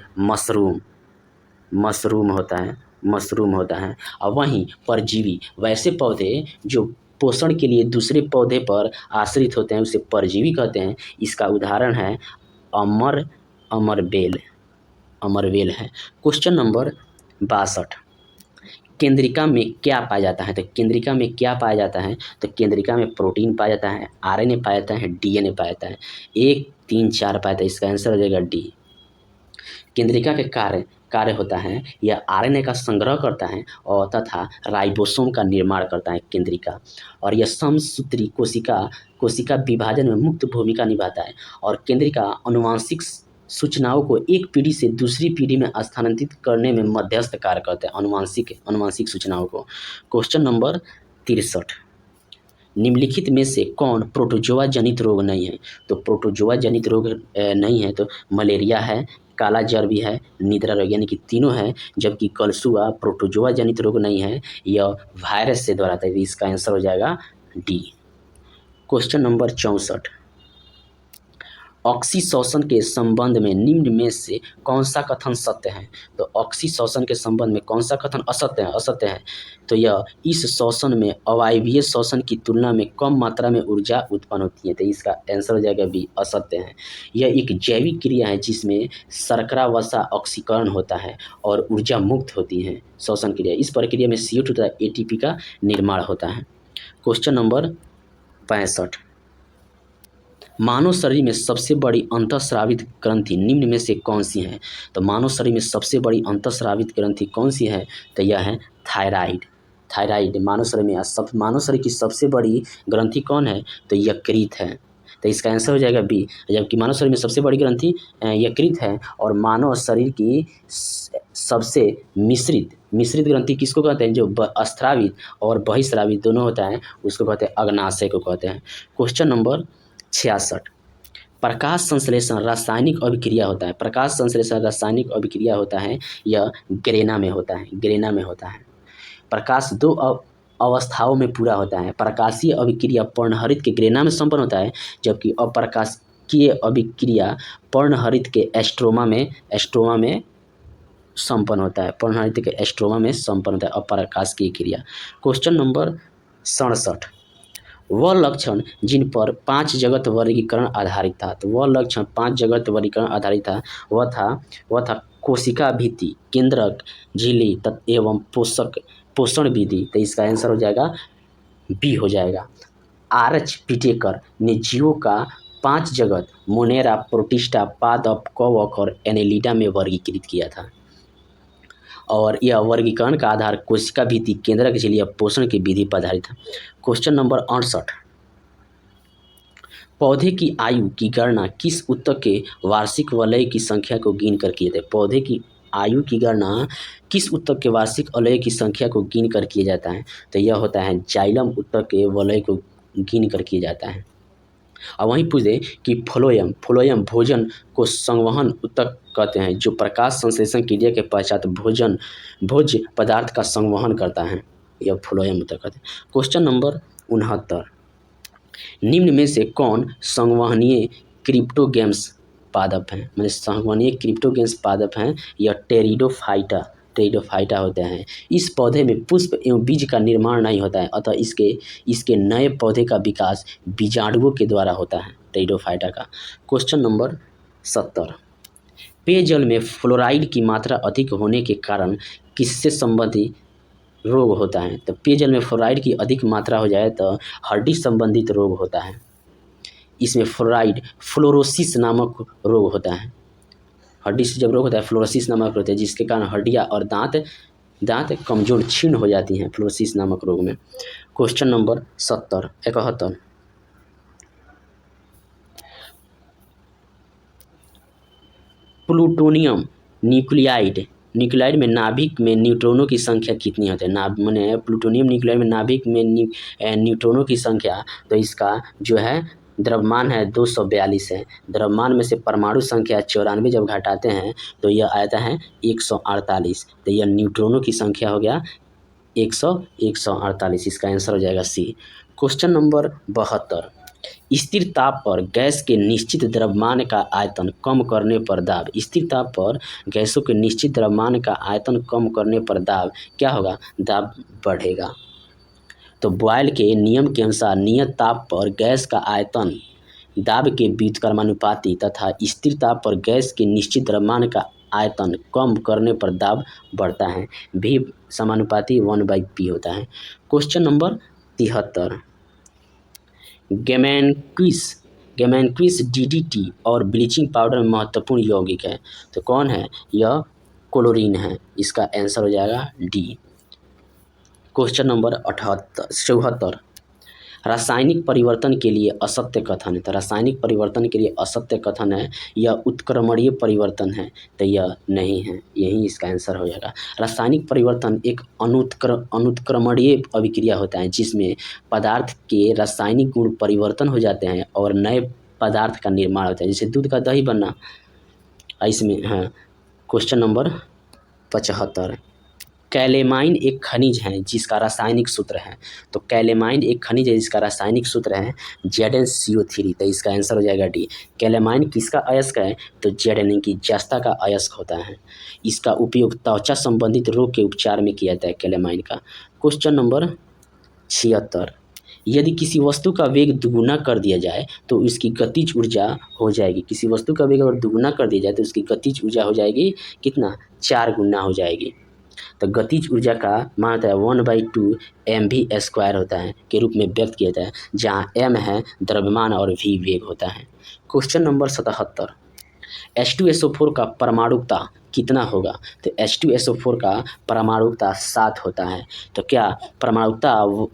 मशरूम होता है। और वहीं परजीवी, वैसे पौधे जो पोषण के लिए दूसरे पौधे पर आश्रित होते हैं उसे परजीवी कहते हैं। इसका उदाहरण है अमरवेल है। क्वेश्चन नंबर 62, केंद्रिका में क्या पाया जाता है? तो केंद्रिका में क्या पाया जाता है? तो केंद्रिका में प्रोटीन पाया जाता है, आरएनए पाया जाता है, डीएनए पाया जाता है। 1, 3, 4 पाया जाता है। इसका आंसर हो जाएगा डी। केंद्रिका के कार्य होता है, यह आरएनए का संग्रह करता है और तथा राइबोसोम का निर्माण करता है केंद्रिका। और यह समसूत्री कोशिका विभाजन में मुख्य भूमिका निभाता है। और केंद्रिका आनुवंशिक सूचनाओं को एक पीढ़ी से दूसरी पीढ़ी में स्थानांतरित करने में मध्यस्थ कार्य करते हैं, आनुवंशिक सूचनाओं को। क्वेश्चन नंबर 63, निम्नलिखित में से कौन प्रोटोजोआ जनित रोग नहीं है? तो प्रोटोजोआ जनित रोग नहीं है तो मलेरिया है, काला जर भी है, निद्रा रोग, यानी कि तीनों है। जबकि कलसुआ प्रोटोजोआ जनित रोग नहीं है, यह वायरस से द्वारा था। इसका आंसर हो जाएगा डी। क्वेश्चन नंबर 64, ऑक्सीशोषण के संबंध में निम्न में से कौन सा कथन सत्य है? तो ऑक्सीशोषण के संबंध में कौन सा कथन असत्य है? तो यह इस शोषण में अवायवीय शोषण की तुलना में कम मात्रा में ऊर्जा उत्पन्न होती है। तो इसका आंसर हो जाएगा बी, असत्य है। यह एक जैविक क्रिया है जिसमें शर्करा वसा ऑक्सीकरण होता है और ऊर्जा मुक्त होती है शोषण क्रिया। इस प्रक्रिया में CO2 तथा ATP का निर्माण होता है। क्वेश्चन नंबर 65, मानव शरीर में सबसे बड़ी अंतःस्रावित ग्रंथि निम्न में से कौन सी है? तो मानव शरीर में सबसे बड़ी अंतःस्रावित ग्रंथि कौन सी है? तो यह है थायराइड। मानव शरीर की सबसे बड़ी ग्रंथि कौन है? तो यकृत है। तो इसका आंसर हो जाएगा बी। जबकि मानव शरीर में सबसे बड़ी ग्रंथि यकृत है। और मानव शरीर की सबसे मिश्रित ग्रंथि किसको कहते हैं? जो स्रावित और बहिस्रावित दोनों होता है उसको कहते हैं अग्नाशय को कहते हैं। क्वेश्चन नंबर 66, प्रकाश संश्लेषण रासायनिक अभिक्रिया होता है, यह ग्रेना में होता है। प्रकाश 2 अवस्थाओं में पूरा होता है। प्रकाशीय अभिक्रिया पर्णहरित के ग्रेना में संपन्न होता है, जबकि पर्णहरित अभिक्रिया पर्णहरित के एस्ट्रोमा में संपन्न होता है। पर्णहरित के एस्ट्रोमा में संपन्न होता है अप्रकाशीय क्रिया। क्वेश्चन नंबर 67, वह लक्षण जिन पर 5 जगत वर्गीकरण आधारित था। तो वह लक्षण 5 जगत वर्गीकरण आधारित था, वह था कोशिका भित्ति, केंद्रक, झिल्ली एवं पोषण विधि। तो इसका आंसर हो जाएगा बी हो जाएगा। आर्च पिटेकर ने जीवों का 5 जगत मोनेरा, प्रोटिस्टा, पादप, कवक और एनेलिडा में वर्गीकृत किया था और यह वर्गीकरण का आधार कोशिका भित्ति, केंद्रक, झिल्ली या पोषण की विधि पर आधारित था। क्वेश्चन नंबर 68, पौधे की आयु की गणना किस ऊतक के वार्षिक वलय की संख्या को गिन कर किए थे। पौधे की आयु की गणना किस ऊतक के वार्षिक वलय की संख्या को गिन कर किया जाता है। तो यह होता है जाइलम ऊतक के वलय को गिन कर किया जाता है। और वहीं पूछे कि फ्लोएम भोजन को संवहन ऊतक कहते हैं, जो प्रकाश संश्लेषण क्रिया के पश्चात भोज्य पदार्थ का संवहन करता है, यह फ्लोएम ऊतक कहते हैं। क्वेश्चन नंबर 69, निम्न में से कौन संवहनीय क्रिप्टोगेम्स पादप हैं। मतलब संवहनीय क्रिप्टोगेम्स पादप हैं, यह टेरिडोफाइटा होते हैं। इस पौधे में पुष्प एवं बीज का निर्माण नहीं होता है, अतः इसके नए पौधे का विकास बीजाणुओं के द्वारा होता है, टेरिडोफाइटा का। क्वेश्चन नंबर 70, पेयजल में फ्लोराइड की मात्रा अधिक होने के कारण किससे संबंधित रोग होता है। तो पेयजल में फ्लोराइड की अधिक मात्रा हो जाए तो हड्डी संबंधित रोग होता है। इसमें फ्लोरोसिस नामक रोग होता है। हड्डी से जब रोग होता है फ्लोरोसिस नामक रोग होता है, जिसके कारण हड्डियाँ और दांत कमजोर क्षीण हो जाती हैं फ्लोरोसिस नामक रोग में। क्वेश्चन नंबर 71, प्लूटोनियम न्यूक्लियाइड में नाभिक में न्यूट्रॉनों की संख्या कितनी होती है। मैंने प्लूटोनियम न्यूक्लियाइड में नाभिक में न्यूट्रॉनों की संख्या, तो इसका जो है द्रव्यमान है 242 है। द्रव्यमान में से परमाणु संख्या 94 जब घटाते हैं तो यह आता है 148। तो यह न्यूट्रॉनों की संख्या हो गया 148। इसका आंसर हो जाएगा सी। क्वेश्चन नंबर 72, स्थिर ताप पर गैस के निश्चित द्रव्यमान का आयतन कम करने पर दाब। स्थिर ताप पर गैसों के निश्चित द्रव्यमान का आयतन कम करने पर दाब क्या होगा, दाब बढ़ेगा। तो बॉयल के नियम के अनुसार नियत ताप पर गैस का आयतन दाब के व्युत्क्रमानुपाती तथा स्थिर ताप पर गैस के निश्चित द्रव्यमान का आयतन कम करने पर दाब बढ़ता है। भी समानुपाती 1/p होता है। क्वेश्चन नंबर 73, गैमेंक्विस DDT और ब्लीचिंग पाउडर में महत्वपूर्ण यौगिक है। तो कौन है, यह क्लोरीन है। इसका आंसर हो जाएगा डी। क्वेश्चन नंबर 74, रासायनिक परिवर्तन के लिए असत्य कथन है। तो रासायनिक परिवर्तन के लिए असत्य कथन है, यह उत्क्रमणीय परिवर्तन है। तो यह नहीं है, यही इसका आंसर हो जाएगा। रासायनिक परिवर्तन एक अनुत्क्रमणीय अभिक्रिया होता है, जिसमें पदार्थ के रासायनिक गुण परिवर्तन हो जाते हैं और नए पदार्थ का निर्माण होता है, जैसे दूध का दही बनना। इसमें हाँ। क्वेश्चन नंबर 75, कैलेमाइन एक खनिज है जिसका रासायनिक सूत्र है। तो कैलेमाइन एक खनिज है जिसका रासायनिक सूत्र है ZnCO3। तो इसका आंसर हो जाएगा डी। कैलेमाइन किसका अयस्क है, तो Zn की जस्ता का अयस्क होता है। इसका उपयोग त्वचा संबंधित रोग के उपचार में किया जाता है कैलेमाइन का। क्वेश्चन नंबर 76, यदि किसी वस्तु का वेग दुगुना कर दिया जाए तो उसकी गतिज ऊर्जा हो जाएगी। किसी वस्तु का वेग अगर दुगुना कर दिया जाए तो उसकी गतिज ऊर्जा हो जाएगी कितना, 4 गुना हो जाएगी। तो गतिज ऊर्जा का मान होता है 1/2 mv² होता है के रूप में व्यक्त किया जाता है, जहाँ m है द्रव्यमान और v वेग होता है। क्वेश्चन नंबर 77, H2SO4 का परमाणुकता कितना होगा। तो H2SO4 का परमाणुकता 7 होता है। तो क्या परमाणुकता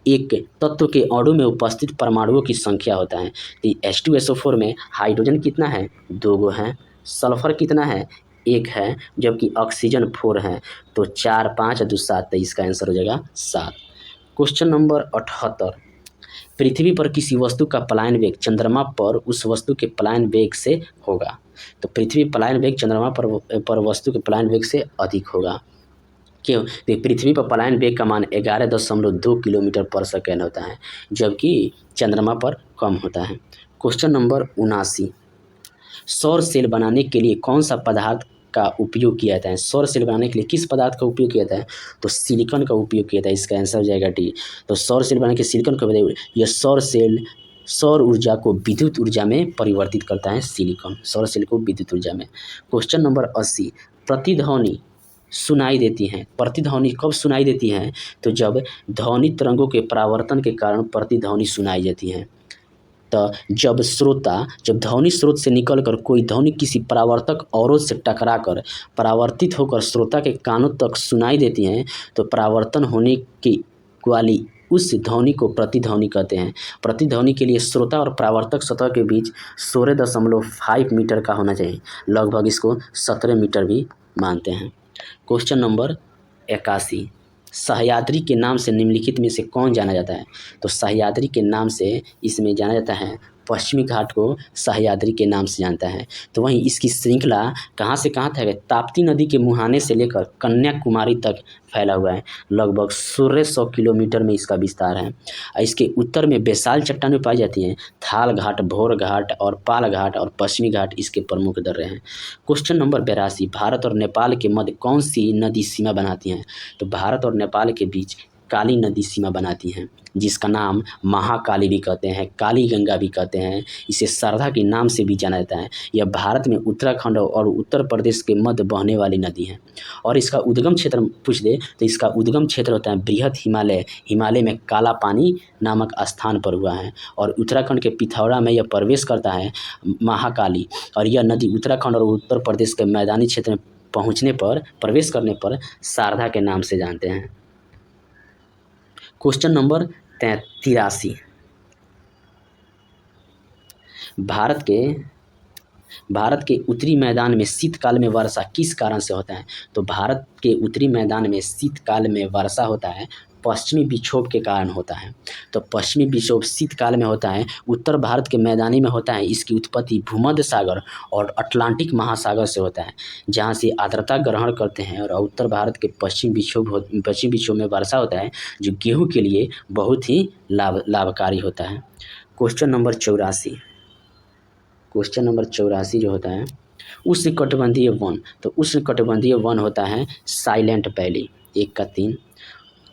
एक तत्व के अणु में उपस्थित परमाणुओं की संख्या होता है। तो H2SO4 में हाइड्रोजन कितना है, 2 गो है। सल्फर कितना है, 1 है। जबकि ऑक्सीजन 4 है। तो 4 5 2 7। तो इसका आंसर हो जाएगा 7। क्वेश्चन नंबर 78, पृथ्वी पर किसी वस्तु का पलायन वेग चंद्रमा पर उस वस्तु के पलायन वेग से होगा। तो पृथ्वी पलायन वेग चंद्रमा पर वस्तु के पलायन वेग से अधिक होगा। क्यों, तो पृथ्वी पर पलायन वेग का मान 11.2 किलोमीटर पर सेकेंड होता है, जबकि चंद्रमा पर कम होता है। क्वेश्चन नंबर 79, सौर सेल बनाने के लिए कौन सा पदार्थ का उपयोग किया जाता है? सौर सेल बनाने के लिए किस पदार्थ का उपयोग किया जाता है? तो सिलिकॉन का उपयोग किया जाता है। इसका आंसर हो जाएगा डी। तो सौर सेल बनाने के सिलिकॉन का यह सौर सेल सौर ऊर्जा को विद्युत ऊर्जा में परिवर्तित करता है। सिलिकॉन सौर सेल को विद्युत ऊर्जा में। क्वेश्चन नंबर 80, प्रतिध्वनि सुनाई देती हैं। प्रतिध्वनि कब सुनाई देती हैं? तो जब ध्वनि तरंगों के परावर्तन के कारण प्रतिध्वनि सुनाई देती हैं। तो जब ध्वनि स्रोत से निकलकर कोई ध्वनि किसी परावर्तक अवरोध से टकराकर परावर्तित होकर श्रोता के कानों तक सुनाई देती हैं, तो परावर्तन होने की वाली उस ध्वनि को प्रतिध्वनि कहते हैं। प्रतिध्वनि के लिए श्रोता और परावर्तक सतह के बीच 16.5 मीटर का होना चाहिए। लगभग इसको 17 मीटर भी मानते हैं। क्वेश्चन नंबर 81, सह्याद्री के नाम से निम्नलिखित में से कौन जाना जाता है? तो सह्याद्री के नाम से इसमें जाना जाता है, पश्चिमी घाट को सह्याद्री के नाम से जानता है। तो वहीं इसकी श्रृंखला कहाँ से कहाँ तक है? ताप्ती नदी के मुहाने से लेकर कन्याकुमारी तक फैला हुआ है। लगभग 1600 किलोमीटर में इसका विस्तार है। इसके उत्तर में बेसाल चट्टानें पाई जाती हैं। थाल घाट, भोर घाट और पाल घाट और पश्चिमी घाट इसके प्रमुख दर्रे हैं। क्वेश्चन नंबर 82, भारत और नेपाल के मध्य कौन सी नदी सीमा बनाती हैं? तो भारत और नेपाल के बीच काली नदी सीमा बनाती हैं, जिसका नाम महाकाली भी कहते हैं, काली गंगा भी कहते हैं। इसे शारदा के नाम से भी जाना जाता है। यह भारत में उत्तराखंड और उत्तर प्रदेश के मध्य बहने वाली नदी है। और इसका उद्गम क्षेत्र पूछ दे तो इसका उद्गम क्षेत्र होता है बृहद हिमालय। हिमालय में काला पानी नामक स्थान पर हुआ है। और उत्तराखंड के पिथौरा में यह प्रवेश करता है महाकाली। और यह नदी उत्तराखंड और उत्तर प्रदेश के मैदानी क्षेत्र में प्रवेश करने पर शारदा के नाम से जानते हैं। क्वेश्चन नंबर 83, भारत के उत्तरी मैदान में शीतकाल में वर्षा किस कारण से होता है? तो भारत के उत्तरी मैदान में शीतकाल में वर्षा होता है पश्चिमी विक्षोभ के कारण होता है। तो पश्चिमी विक्षोभ शीतकाल में होता है, उत्तर भारत के मैदानी में होता है। इसकी उत्पत्ति भूमध्य सागर और अटलांटिक महासागर से होता है, जहाँ से आर्द्रता ग्रहण करते हैं। और उत्तर भारत के पश्चिमी विक्षोभ में वर्षा होता है, जो गेहूँ के लिए बहुत ही लाभकारी होता है। क्वेश्चन नंबर 84 जो होता है, उष्णकटिबंधीय वन। तो उष्णकटिबंधीय वन होता है साइलेंट वैली 1 का 3।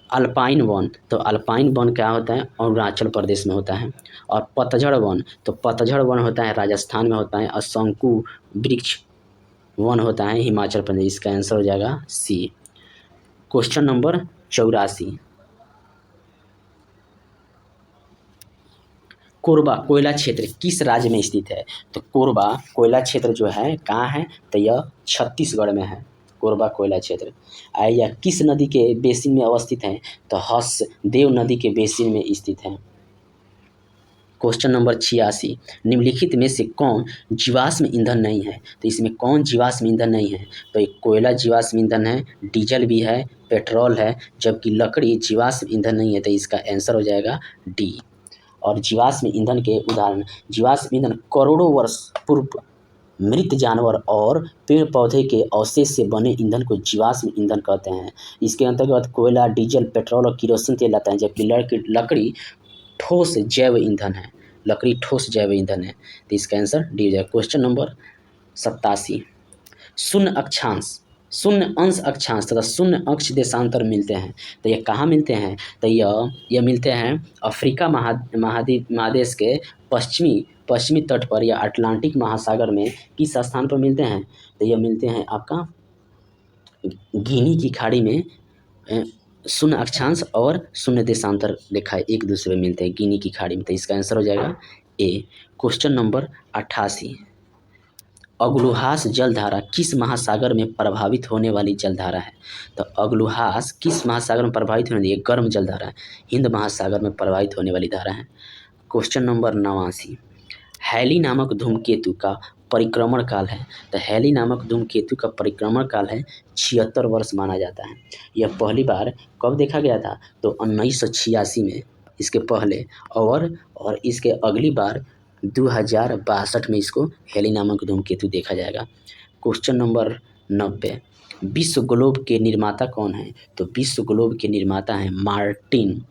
अल्पाइन वन, तो अल्पाइन वन क्या होता है? अरुणाचल प्रदेश में होता है। और पतझड़ वन, तो पतझड़ वन होता है राजस्थान में होता है। और शंकु वृक्ष वन होता है हिमाचल प्रदेश। इसका आंसर हो जाएगा सी। क्वेश्चन नंबर 84, कोरबा कोयला क्षेत्र किस राज्य में स्थित है? तो कोरबा कोयला क्षेत्र जो है कहाँ है? तो यह छत्तीसगढ़ में है। कोरबा कोयला क्षेत्र यह किस नदी के बेसिन में अवस्थित है? तो हसदेव नदी के बेसिन में स्थित है। क्वेश्चन नंबर 86, निम्नलिखित में से कौन जीवाश्म ईंधन नहीं है? तो इसमें कौन जीवाश्म ईंधन नहीं है? तो एक कोयला जीवाश्म ईंधन है, डीजल भी है, पेट्रोल है, जबकि लकड़ी जीवाश्म ईंधन नहीं है। तो इसका आंसर हो जाएगा डी। और जीवाश्म ईंधन के उदाहरण, जीवाश्म ईंधन करोड़ों वर्ष पूर्व मृत जानवर और पेड़ पौधे के अवशेष से बने ईंधन को जीवाश्म ईंधन कहते हैं। इसके अंतर्गत कोयला, डीजल, पेट्रोल और किरोसिन तेल आता है, जबकि लकड़ी ठोस जैव ईंधन है। लकड़ी ठोस जैव ईंधन है। तो इसका आंसर डी हो जाएगा। क्वेश्चन नंबर 87, शून्य अंश अक्षांश तथा शून्य अक्ष देशांतर मिलते हैं। तो ये कहाँ मिलते हैं? तो यह मिलते हैं अफ्रीका महादेश के पश्चिमी तट पर या अटलांटिक महासागर में किस स्थान पर मिलते हैं? तो यह मिलते हैं आपका गिनी की खाड़ी में। शून्य अक्षांश और शून्य देशांतर रेखा एक दूसरे में मिलते हैं गिनी की खाड़ी में। तो इसका आंसर हो जाएगा ए। क्वेश्चन नंबर 88, अग्लुहास जलधारा किस महासागर में प्रभावित होने वाली जलधारा है? तो अग्लुहास किस महासागर में प्रभावित होने वाली? ये गर्म जलधारा है, हिंद महासागर में प्रभावित होने वाली धारा है। क्वेश्चन नंबर 89, हैली नामक धूमकेतु का परिक्रमण काल है। तो हैली नामक धूमकेतु का परिक्रमण काल है 76 वर्ष माना जाता है। यह पहली बार कब देखा गया था? तो 1986 में इसके पहले, और इसके अगली बार 2062 में इसको हैली नामक धूमकेतु देखा जाएगा। क्वेश्चन नंबर 90, विश्व ग्लोब के निर्माता कौन है? तो विश्व ग्लोब के निर्माता हैं मार्टिन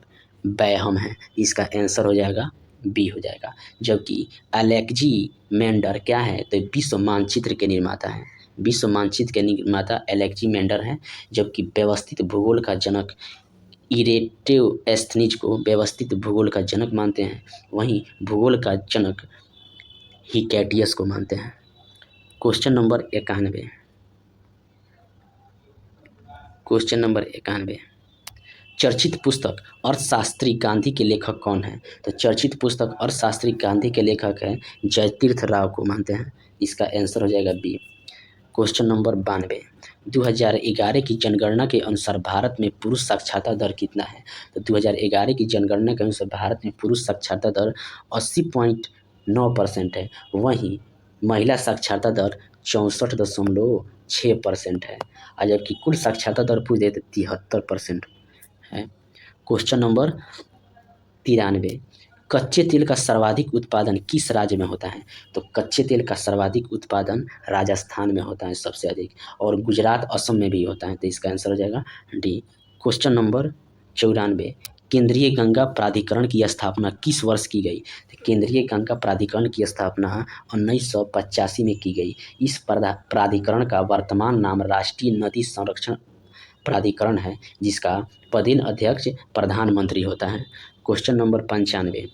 बैहम है। इसका आंसर हो जाएगा बी हो जाएगा। जबकि अलेक्जेंडर क्या है, तो विश्व मानचित्र के निर्माता हैं। विश्व मानचित्र के निर्माता अलेक्जेंडर हैं। जबकि व्यवस्थित भूगोल का जनक इरेटोस्थनीज को व्यवस्थित भूगोल का जनक मानते हैं, वहीं भूगोल का जनक हिकैटियस को मानते हैं। Question number 91। क्वेश्चन नंबर 91, चर्चित पुस्तक अर्थशास्त्री गांधी के लेखक कौन है? तो चर्चित पुस्तक अर्थशास्त्री गांधी के लेखक हैं जयतीर्थ राव को मानते हैं। इसका आंसर हो जाएगा बी। क्वेश्चन नंबर 92, 2011 की जनगणना के अनुसार भारत में पुरुष साक्षरता दर कितना है? तो 2011 की जनगणना के अनुसार भारत में पुरुष साक्षरता दर 80.9% है, वहीं महिला साक्षरता दर 64.6% है, और जबकि कुल साक्षरता दर पूछ दे तो 73% है। क्वेश्चन नंबर 93, कच्चे तेल का सर्वाधिक उत्पादन किस राज्य में होता है? तो कच्चे तेल का सर्वाधिक उत्पादन राजस्थान में होता है सबसे अधिक, और गुजरात असम में भी होता है, तो इसका आंसर हो जाएगा डी। क्वेश्चन नंबर 94, केंद्रीय गंगा प्राधिकरण की स्थापना किस वर्ष की गई? तो केंद्रीय गंगा प्राधिकरण की स्थापना 1985 में की गई। इस प्राधिकरण का वर्तमान नाम राष्ट्रीय नदी संरक्षण प्राधिकरण है, जिसका पदेन अध्यक्ष प्रधानमंत्री होता है। क्वेश्चन नंबर 95,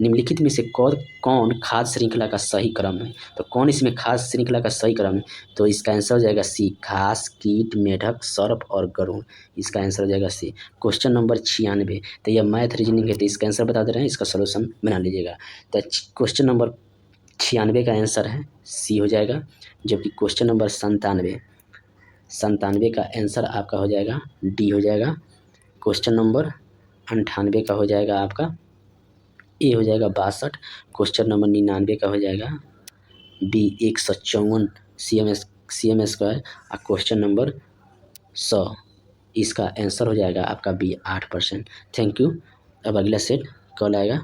निम्नलिखित में से कौन खाद्य श्रृंखला का सही क्रम है? तो कौन इसमें खाद्य श्रृंखला का सही क्रम है? तो इसका आंसर हो जाएगा सी, घास, कीट, मेढक, सर्प और गरुड़। इसका आंसर हो जाएगा सी। क्वेश्चन नंबर 96, तो यह मैथ रीजनिंग है, तो इसका आंसर बता दे रहे हैं, इसका सोल्यूशन बना लीजिएगा। तो क्वेश्चन नंबर 96 का आंसर है सी हो जाएगा। जबकि क्वेश्चन नंबर 97 का आंसर आपका हो जाएगा डी हो जाएगा। क्वेश्चन नंबर 98 का हो जाएगा आपका ए हो जाएगा 62। क्वेश्चन नंबर 99 का हो जाएगा बी 154 CM स्क्वायर, और क्वेश्चन नंबर 100 इसका आंसर हो जाएगा आपका बी 8%। Thank you. अब अगला सेट कल आएगा।